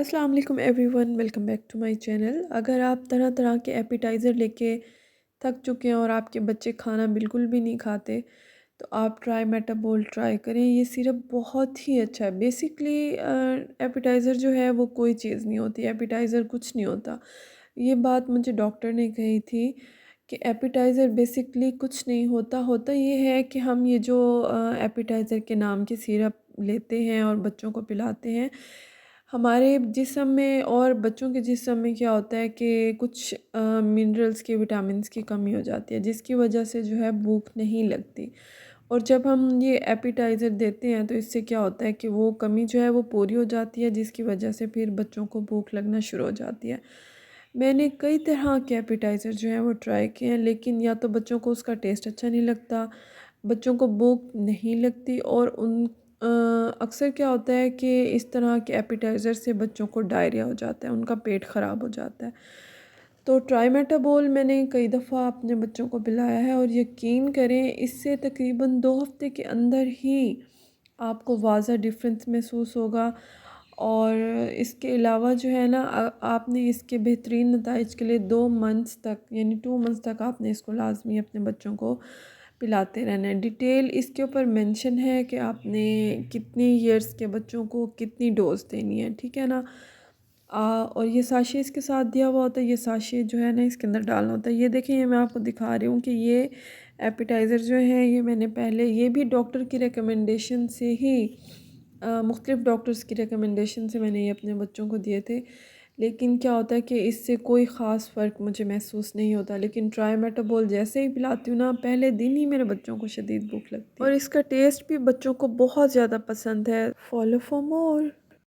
السلام علیکم everyone, welcome back to my channel. اگر آپ طرح طرح کے ایپیٹائزر لے کے تھک چکے ہیں اور آپ کے بچے کھانا بالکل بھی نہیں کھاتے تو آپ ٹرائی میٹابول ٹرائی کریں۔ یہ سیرپ بہت ہی اچھا ہے۔ بیسکلی ایپیٹائزر جو ہے وہ کوئی چیز نہیں ہوتی، ایپیٹائزر کچھ نہیں ہوتا۔ یہ بات مجھے ڈاکٹر نے کہی تھی کہ ایپیٹائزر بیسکلی کچھ نہیں ہوتا، ہوتا یہ ہے کہ ہم یہ جو ایپیٹائزر کے نام کی سیرپ لیتے ہیں اور بچوں کو پلاتے ہیں، ہمارے جسم میں اور بچوں کے جسم میں کیا ہوتا ہے کہ کچھ منرلز کی، وٹامنس کی کمی ہو جاتی ہے، جس کی وجہ سے جو ہے بھوک نہیں لگتی۔ اور جب ہم یہ ایپیٹائزر دیتے ہیں تو اس سے کیا ہوتا ہے کہ وہ کمی جو ہے وہ پوری ہو جاتی ہے، جس کی وجہ سے پھر بچوں کو بھوک لگنا شروع ہو جاتی ہے۔ میں نے کئی طرح کے ایپیٹائزر جو ہیں وہ ٹرائی کیے ہیں، لیکن یا تو بچوں کو اس کا ٹیسٹ اچھا نہیں لگتا، بچوں کو بھوک نہیں لگتی، اور اکثر کیا ہوتا ہے کہ اس طرح کے ایپیٹائزر سے بچوں کو ڈائریا ہو جاتا ہے، ان کا پیٹ خراب ہو جاتا ہے۔ تو ٹرائی میٹابول میں نے کئی دفعہ اپنے بچوں کو پلایا ہے، اور یقین کریں اس سے تقریباً 2 ہفتے کے اندر ہی آپ کو واضح ڈفرینس محسوس ہوگا۔ اور اس کے علاوہ جو ہے نا، آپ نے اس کے بہترین نتائج کے لیے 2 منتھس تک، یعنی 2 منتھس تک آپ نے اس کو لازمی اپنے بچوں کو پلاتے رہنا ہے۔ ڈیٹیل اس کے اوپر مینشن ہے کہ آپ نے کتنی ایئرس کے بچوں کو کتنی ڈوز دینی ہے، ٹھیک ہے نا۔ اور یہ ساشے اس کے ساتھ دیا ہوا ہوتا ہے، یہ ساشے جو ہے نا اس کے اندر ڈالنا ہوتا ہے۔ یہ دیکھیں، یہ میں آپ کو دکھا رہی ہوں کہ یہ ایپیٹائزر جو ہیں یہ میں نے پہلے، یہ بھی ڈاکٹر کی ریکمنڈیشن سے ہی، مختلف ڈاکٹرز کی ریکمنڈیشن سے میں نے یہ اپنے بچوں کو دیے تھے، لیکن کیا ہوتا ہے کہ اس سے کوئی خاص فرق مجھے محسوس نہیں ہوتا۔ لیکن ٹرائی میٹابول جیسے ہی پلاتی ہوں نا، پہلے دن ہی میرے بچوں کو شدید بھوک لگتی ہے، اور اس کا ٹیسٹ بھی بچوں کو بہت زیادہ پسند ہے۔ Follow for more.